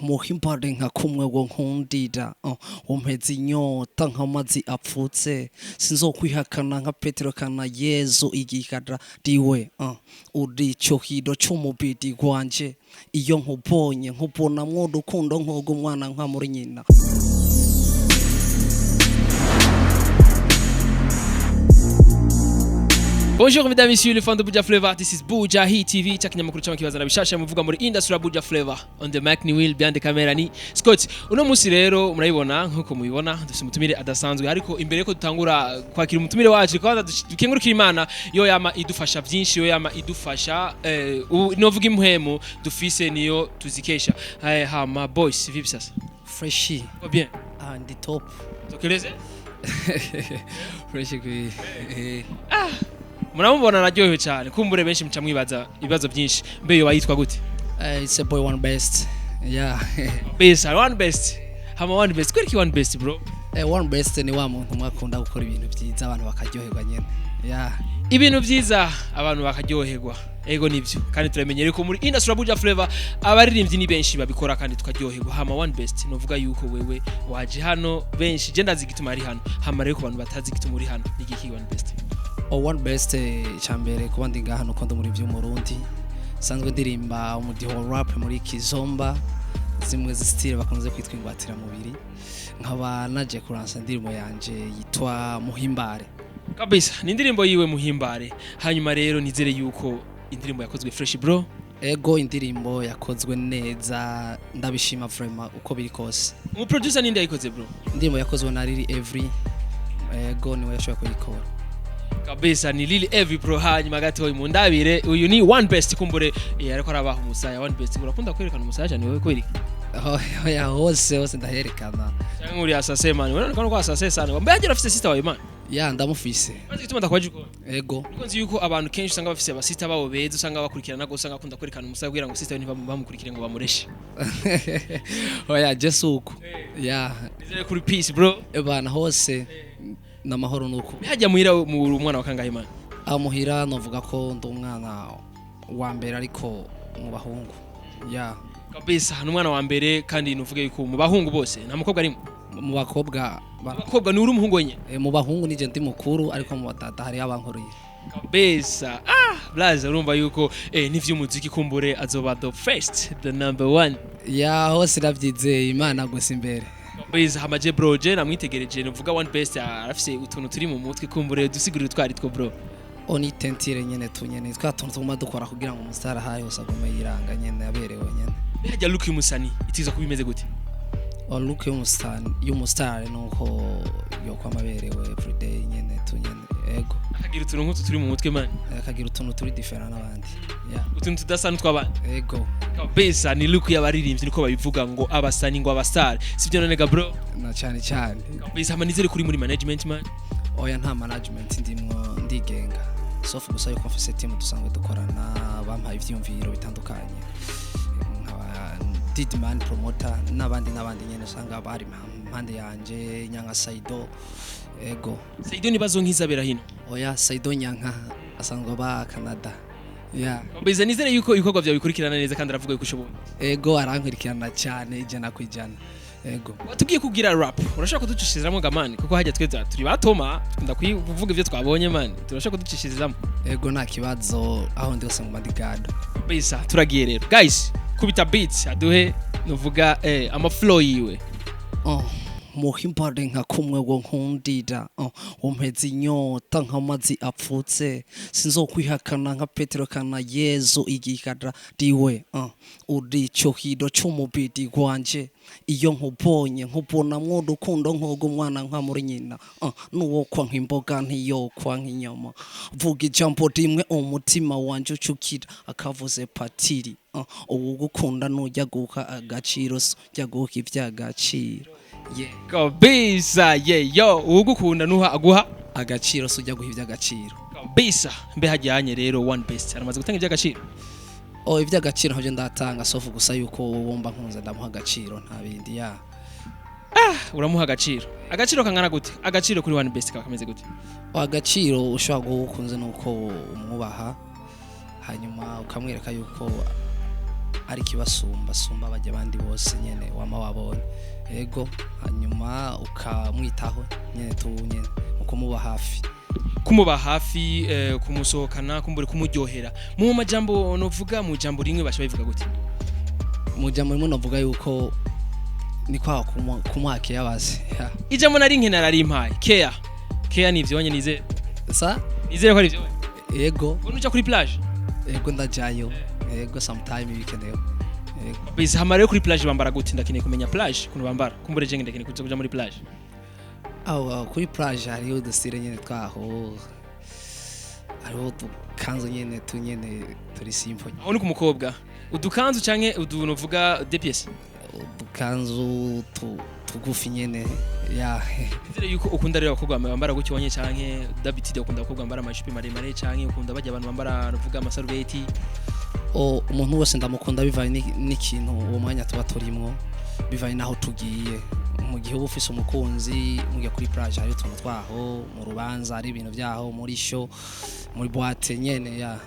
muhimbare nka kumwe wo nkundira umpeza inyota nk'amazi apfutse sinzokwihakana nka Petero kana Yezu igikara diwe uri cyohiro cy'umubiri gwanje iyo nkubonye nkubona mwo rukundo nkogo umwana nka muri nyina. Bonjour mesdames et messieurs les fans de Buja Flavor, this is Bujahit TV chakinyamakuru cyama kibaza nabishasha muvuga muri industry ya Buja Flavor. On the mic ni Will, behind the camera ni Scott. Uno musi rero murayibona nkuko mubibona dufite umutumire adasanzwe ariko imbere yuko dutangura kwakira umutumire wacu kwa dukengurukira Imana yo yama idufasha byinshi yo yama idufasha novuga impwemu dufise niyo tuzikesha. Hama boys vipi sasa? Freshi. Ko bien. And the top. Tokeleze? Freshi kwi. Murabona naryohewe cyane kumbure benshi muca mwibaza ibibazo byinshi mbe yo bayitwa gute? It's a boy one best. Yeah. Best, one best. Hama one best. Kweli one best bro. One best ni wa muntu mwakunda gukora ibintu byiza abantu bakaryoherwa nyene. Yeah. Ibintu byiza abantu bakaryoherwa. Ego nivyo. Kandi turamenyere ko muri industry ya Buja Flavor abaririmbyi ni benshi babikora kandi tukaryoherwa. Hama one best novuga yuko wewe waje hano benshi je ndazi gituma ari hano. Hama rero ku bantu batazi gituma uri hano ni giki one best. One best cyambere kuba ndi ngaha no kondo muri by'umurundi sanzwe ndirimba umudiho rap muri Kizomba zimwe zistire bakunze kwitwa ingwatira mubiri nkaba naje kuransa ndirimo yanje yitwa Muhimbare kabisa ni indirimbo yiwe Muhimbare hanyuma rero nizere yuko indirimbo yakozwe fresh bro. Ego indirimbo yakozwe neza ndabishima vraiment uko biri kose. Mu producer ninde yayikoze bro? Indirimbo yakozwe na Lily Every. Ego niwe yashobora kuyikora kabisa ni Lily Every pro hanyuma gato mu ndabire uyu ni one best kumbure ariko arabaha umusaya one best urakunda kwerekana umusaya cyane wewe kweri? Ya hose ndaherekana cyangwa uri asase man wewe ko asase sana mbe agira afise sister wawe man? Ya ndamufise maze gituma ndakwaje uko ego niko nzi yuko abantu kenshi usanga bafise aba sister babo beza usanga bakurikirana go usanga akunda kwerekana umusaya kugira ngo sister we bamukurikire ngo bamureshe. Oya Jesuko ya nizere kuri peace bro ebana hose namahoro nuko hajya muhira mu mwana wa kangahe man? Amuhira novuga ko ndo umwana wa mbere ariko mu bahungu ya kabisa n'umwana wa mbere kandi nuvuge yuko mu bahungu bose nta mukobwa arimo. Mu bakobwa ni uri umuhungu wenye mu bahungu nije ndi mukuru ariko mu batata hari abankuriye kabisa. Blaze urumva yuko n'ivy'umuziki kumbure azoba the first the number one ya hose ravyize Imana gusa imbere kabisa. Hamaje bro je namwitegereje nuvuga one best arafise utuntu turi mu mutwe kumbure dusigurira twari two bro. Oni tentire nyene tunyene twa tuntu tuguma dukora kugira ngo umustar hayo usagome yiranga nyene yaberewe nyene. Hajya look y'umusani itiza kubimeze gute? Look y'umustar nuko yo kwamaberewe everyday nyene tunyene ego akagira utuntu nk'utu turi mu mutwe man akagira utuntu turi different n'abandi utuntu tudasana tw'abandi ego kabisa. Ni look y'abaririmbyi niko babivuga ngo abasani ngo abastar sivyo none ga bro na cyane kabisa. Manizere kuri muri management man? Oya nta management ndimwo ndigenga sofu gusa yuko mfise team dusanzwe dukorana bampaye ivyumviro bitandukanye nkaba demand promoter n'abandi nyene usanga bari mpande yanje Nyanka Saido ego Saido nibazo nkizabera hino. Oya Saido Nyanka asanzwe ba Canada ya kabisa. Nizere yuko ibikorwa byawe bikurikirana neza kandi aravuga yuko ushoboye. Ego arankurikirana cyane ijana kwijana ego tugiye kugira rap urashaka kuducishirizamo gamani kuko hajya twe turi batoma tukunda kuvuga ivyo twabonye man turashaka kuducishirizamo. Ego nta kibazo aho ndi gose mu madigado kabisa. Turagiye rero guys kubita beats aduhe nuvuga ama flow yiwe. Muhimbare nka kumwe wo nkundira umpeza inyota nk'amazi apfutse sinzokwihakana nka Petero kana Yezu igikara diwe uri cyohiro cy'umubiri gwanje iyo nkubonye nkubona mwo rukundo nkogo umwana nka muri nyina nuwo kwa nk'imboga ntiyokwa nk'inyama vuga ijambo rimwe umutima wanje ucukira akavuze patiri ubu gukunda nujya guha agaciro jya guha ivy'agaciro kabisa. Yo ugukunda nuha aguha agaciro sujya guha ivy'agaciro kabisa. Mbe hajyanye rero one best aramaze gutanga ivy'agaciro? Ivy'agaciro ntabyo ndatanga sofu gusa yuko womba nkunze ndamuha agaciro nta bindi ya uramuha agaciro kangana gute? Agaciro kuri one best kakameze gute? Agaciro ushobora gukunze nuko umwubaha hanyuma ukamwereka yuko ari kibasumba sumba bajya abandi bose nyene wama wabonye ego hanyuma ukamwitaho nyene tu nyene ukumuba hafi kumusohokana kumbure kumuryohera mu majambo novuga mu jambo rimwe basha bivuga gute mu jambo rimwe novuga yuko ni kwa kumwake yabaze ijambo nari nkena nari impaye care nivyo wanye nize sa nizere ko ari byo ego unuja kuri plage ego ndajayo ego sometime weekend ego biza hamare kuri plage bambara gute ndakeneye kumenya plage kuno bambara kumbure jenge ndakeneye kuja muri plage kuri plage hariho udusire nyene twaho hariho dukanzu nyene tunyene turi simple aho ni ku mukobwa udukanzu canke udunovuga de pièces udukanzu tugufi nyene ya nizere yuko ukunda rero abakobwa bambara gutyo wanye canke d'habitude ukunda abakobwa bambara amashipi maremare canke ukunda bajya abantu bambara novuga amasarubeti umuntu wese ndamukunda bivanye n'ikintu uwo mwanya tuba turimwo bivanye naho tugiye mu gihe uba ufise umukunzi mugiye kuri plage hari utuntu twaho mu rubanza ari ibintu byaho muri show muri boîte nyene ya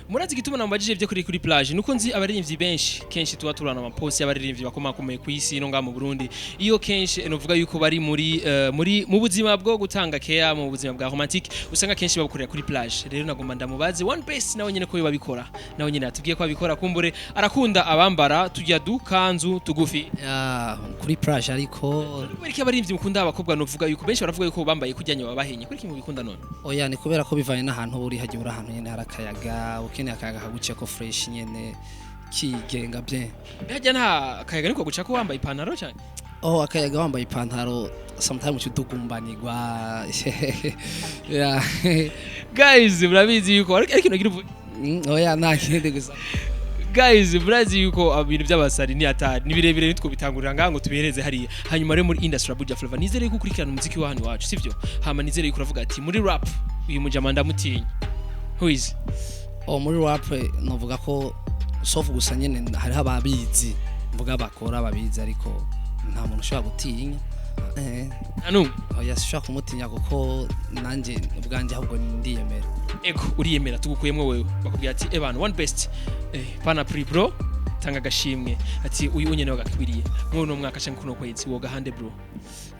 murazi gituma nambajije byo kuri plage nuko nzi abaririmbyi benshi kenshi tuba turana amaposi abaririmbyi bakomakomeye ku isi no nga mu Burundi iyo kenshi novuga yuko bari muri mu buzima bwo gutanga care mu buzima bwa romantique usanga kenshi babukorera kuri plage rero nagomba ndamubaze one best nawe nyene ko babikora nawe nyene atubwiye ko babikora kumbure arakunda abambara tujya dukanzu tugufi kuri plage ariko iki abaririmbyi mukunda abakobwa novuga yuko benshi baravuga yuko bambaye kujyanye babahenye kuri kimwe bikunda none oya ni kubera ko bivanye n'ahantu uri hagiye uri ahantu nyene harakayaga ukeneye akayaga kaguciye ko fresh nyene kigenga bien hajya nta akayaga niko guca ko wambaye ipantaro cyane akayaga wambaye ipantaro sometimes udugumbanirwa yeah guys murabizi yuko ariko no gira oya nta kindi gusa guys murazi yuko ibintu by'abasari ni atari ni birebire nitwo bitangurira ngango tubihereze hariya hanyuma rero muri industry Buja Flavor nizere yuko ukurikirana umuziki wa hano wacu sivyo hama nizere yuko uravuga ati muri rap uyu mujama ndamutinya who is muri rap novuga ko sofu gusa nyene hari ababizi mvuga bakora babizi ariko nta muntu ushobora gutinya oya sishaka kumutinya kuko nanje ubwanje ahubwo ndiyemera ego uriyemera tugukuyemwe wewe bakubwira ati ebana one best pana pri bro tanga gashimwe ati uyu unyene wagakwiriye mwono mwaka canke kuno kwezi woga hande bro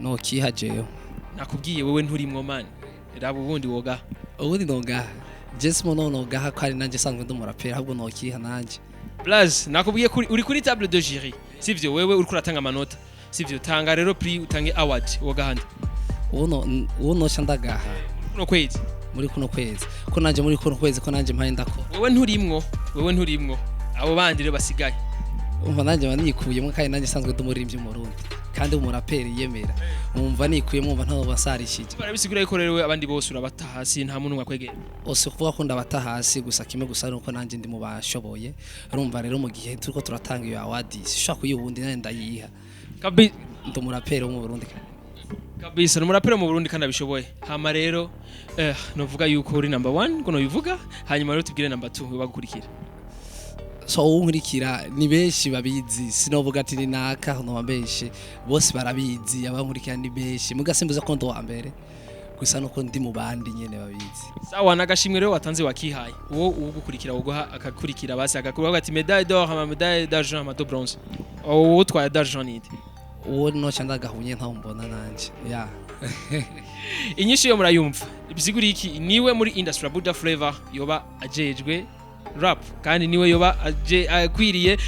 no kihajeyo nakubwiye wewe nturimwo man rabo ubundi woga ubundi noga Jesse mono gaha kwari nanje sangwe ndumurapera ahubwo no kiha nanje plus nakubwiye uri kuri table de jury sivyo wewe uri kuratanga amanota sivyo tanga rero prix utange award woga hande uno chandagaha kuno kwezi muri kuno kwezi ko nanje muri kuno kwezi ko nanje mpaye ndako wewe nturimwo abo bandi rero basigaye umva nanje banikuyemo kandi nanje sanzwe ndumurimbye mu Burundi kandi umuraperi yemera umva nikuyemo umva ntaho basarishije barabisigura yuko rero abandi bose urabata hasi nta muntu mwakwegera ose kuvuga ko ndabata hasi gusa kimwe gusa nuko nanje ndi mu bashoboye urumva rero mu gihe turiko turatanga iyo award sishaka kuyubundi nanje ndayiha ndumuraperi wo mu Burundi kabisa numuraperi mu Burundi kandi abishoboye hama rero novuga yuko uri number 1 ngo no bivuga hanyuma rero tubwire number 2 bagukurikira so unkurikira ni benshi babizi sinovuga ati ni naka no benshi bose barabizi abankurikira ni benshi mugasimbuza ko ndo wa mbere gusa nuko ndi mu bandi nyene babizi sawa nagashimwe rero watanze wakihaye wo ugukurikira woguha akakurikira basi akakuvuga ati médaille d'or hama médaille d'argent hama de bronze wo twaya d'argent nide uwo no chandagahunye ntaho mbona nanje ya inyishu yo murayumva bisiguri iki niwe muri industry Buja Flavor yoba ajejwe rap kandi niwe yoba akwiriye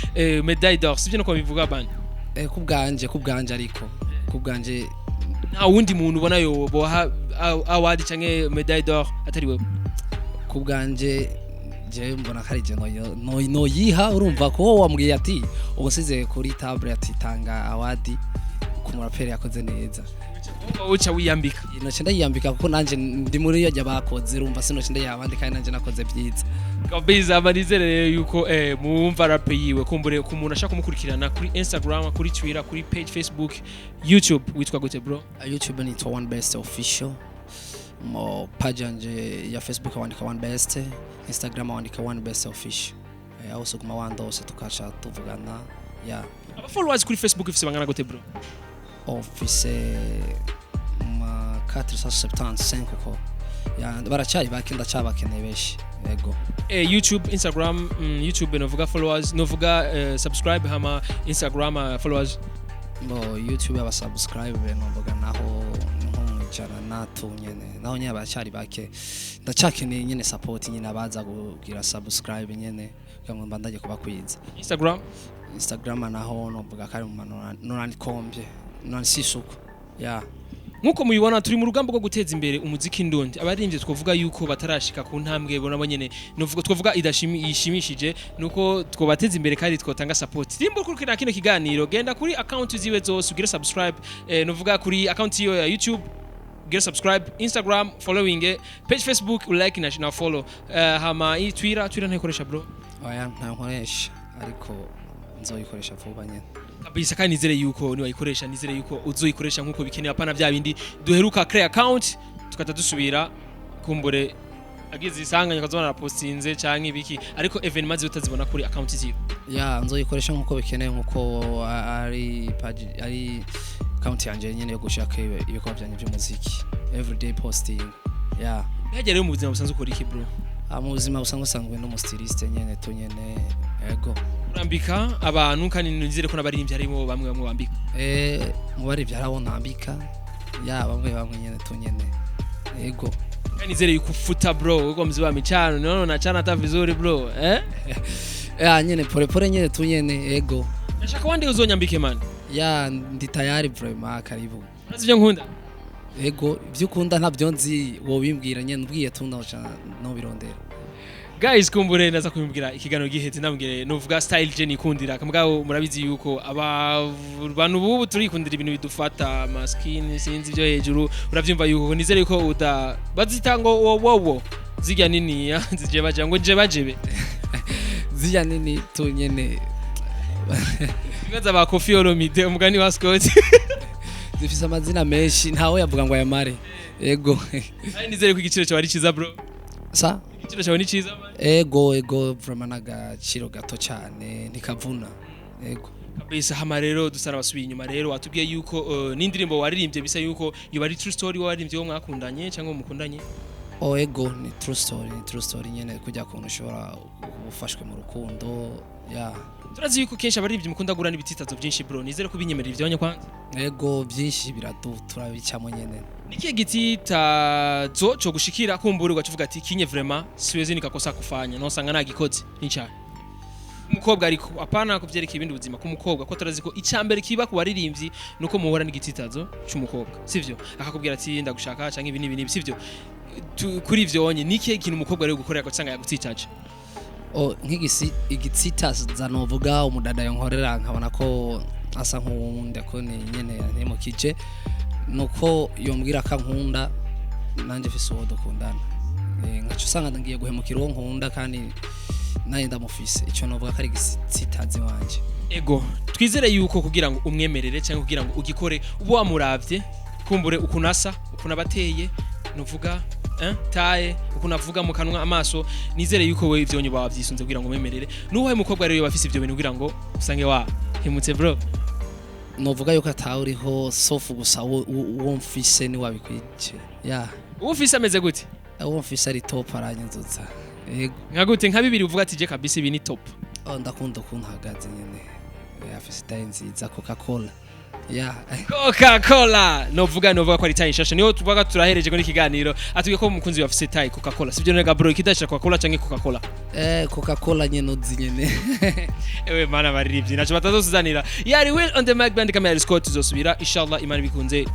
médaille d'or sivyo no bivuga bani kubganje ariko kubganje nta wundi muntu ubona yo boha award canke médaille d'or atari wewe kubganje je mbona kari je no yiha urumva ko wambwiye ati ubusize kuri table ati tanga award ku muraperi yakoze neza uca wiyambika ino cyenda yiyambika kuko nanje ndi muri yo bakoze urumva sino cyenda yabandi kandi nanje nakoze byiza kabisa amanizere yuko muumva rap yiwe kumbure ku muntu ashaka kumukurikirana kuri Instagram kuri Twitter kuri page Facebook YouTube witwa gute bro YouTube ni to one best official mo page anje ya Facebook wandika one best Instagram wandika one best official also kuma wanda ose tukacha tuvugana ya aba followers kuri Facebook ifise bangana gute bro Afise ma 475 ko ya baracari bake ndacabakeneye benshi yego YouTube, Instagram, YouTube novuga followers, novuga subscribe hama Instagram followers. Bo YouTube aba subscribe novuga naho nko natu nyene naho nyene baracari bake ndacakeneye nyene support nyene abaza kugira subscribe nyene kugira ngo ndaje kubakwiza. Instagram naho novuga kari mu nonani kombye nonani sisuko ya nkuko mubibona turi mu rugamba rwo guteza imbere umuziki ndundi abaririmbye twovuga yuko batarashika ku ntambwe bona bonyene novuga twovuga idashimishije nuko twobateza imbere kandi twotanga support rimbo kurikira kino kiganiro genda kuri account ziwe zose ugire subscribe novuga kuri account yo ya YouTube get subscribe, Instagram following, page Facebook like na follow, hama Twitter ntayikoresha bro. Oya ntakoresha ariko nzoyikoresha vuba nyene. Kabisa kandi nizere yuko ni wayikoresha nizere yuko uzoyikoresha nkuko bikeneye apana bya bindi duheruka create account tukata dusubira kumbure agize isanganya kazona postinze canke ibiki ariko evenement utazibona kuri account ziyo. Ya nzoyikoresha nkuko bikeneye nkuko ari page ari account yanje nyene yo gushaka ibikorwa byanye by'umuziki everyday posting ya yaje rero mu buzima busanzwe ukora iki bro mu buzima busanzwe sangwe no styliste nyene to nyene ego urambika abantu kandi nizere ko nabaririmbye harimo bamwe bambika mu bari byarabona ambika ya bamwe nyene to nyene ego kandi nizere yuko futa bro uko mziba micano no na chana ta vizuri bro ya nyene pole nyene to nyene ego nashaka wandi uzonyambike man ya ndi tayari vraiment karibu Nazivyo nkunda ego ibyo ukunda ntabyo nzi wo bimbwira nyene ubwiye tunaca no birondera guys kumbure naza kubimbwira ikiganiro giheze nambwire nuvuga style je nikundira kamugabo murabizi yuko abantu bubu turikundira ibintu bidufata maskini sinzi byo hejuru uravyumva yuko nizere yuko uda bazitango wowo zirya nini ya zije baje ngo nje bajebe zirya nini tunyene Ngaza ba Kofi Olomide umugani wa Scott zifise amazina menshi ntawe yavuga ngo ayamare ego ari nizere ko igiciro cyawe ari ciza bro sa igiciro cyawe ni ciza ego vraiment nagaciro gato cyane ntikavuna ego kabisa hama rero dusara basubiye inyuma rero watubwiye yuko n'indirimbo waririmbye bisa yuko yo bari true story waririmbye wo mwakundanye cyangwa mukundanye ego ni true story nyene kujya kuntu ushobora ubufashwe mu rukundo ya turazi yuko kenshi abaririmbye mukunda gura n'ibititazo byinshi bro nizere ko binyemerera ibyo kwanza ego byinshi turabicamo nyene nikiye gititazo cyo gushikira kumbura ugacuvuga ati kinye vraiment siwezi nikakosa kufanya no sanga nagikoze n'icyaha umukobwa ariko apana kuvyereka ibindi buzima ku mukobwa ko turazi ko icambere kiba ku baririmbyi nuko muhora n'igititazo cy'umukobwa sivyo akakubwira ati ndagushaka canke ibini sivyo kuri ivyo onye nikiye ikintu umukobwa rero gukorera ko sanga yagutitaje igitsitaza novuga umudada yankorera nkabona ko asa nk'uwunda ko ni nyene yantemukije nuko yombwira ka nkunda nanje fise uwo dukundana nkacu usanga ngiye guhemukira uwo nkunda kandi naye ndamufise ico novuga ko ari igitsitazi wanje ego twizere yuko kugira ngo umwemerere cyangwa kugira ngo ugikore ubo wamuravye kumbure ukunasa ukunabateye nuvuga taille ukunavuga mu kanwa amaso nizere yuko we ivyo nyuba wavyisunze kugira ngo umemerere nuwo mukobwa rero bafise ivyo bintu kugira ngo usange wa himutse bro novuga yuko atawuriho sofu gusa uwo mfise ni wabikwije ya uwo mfise ameze gute uwo mfise ari top aranyuzutsa nka gute nka bibiri uvuga ati je kabisa ibi ni top ndakunda kuntagaze nyene Afise taille nziza Coca-Cola ya Coca-Cola novuga ko ari taille shasha niho tuvuga turahereje kuri kiganiro atuye ko umukunzi wa Afise taille Coca-Cola sivyo nega bro ikidashira Coca-Cola canke Coca-Cola Coca-Cola nyene uzinyene ewe mana barivyi nacho batazosuzanira yari will on the mic band camera Scott zosubira inshallah imana bikunze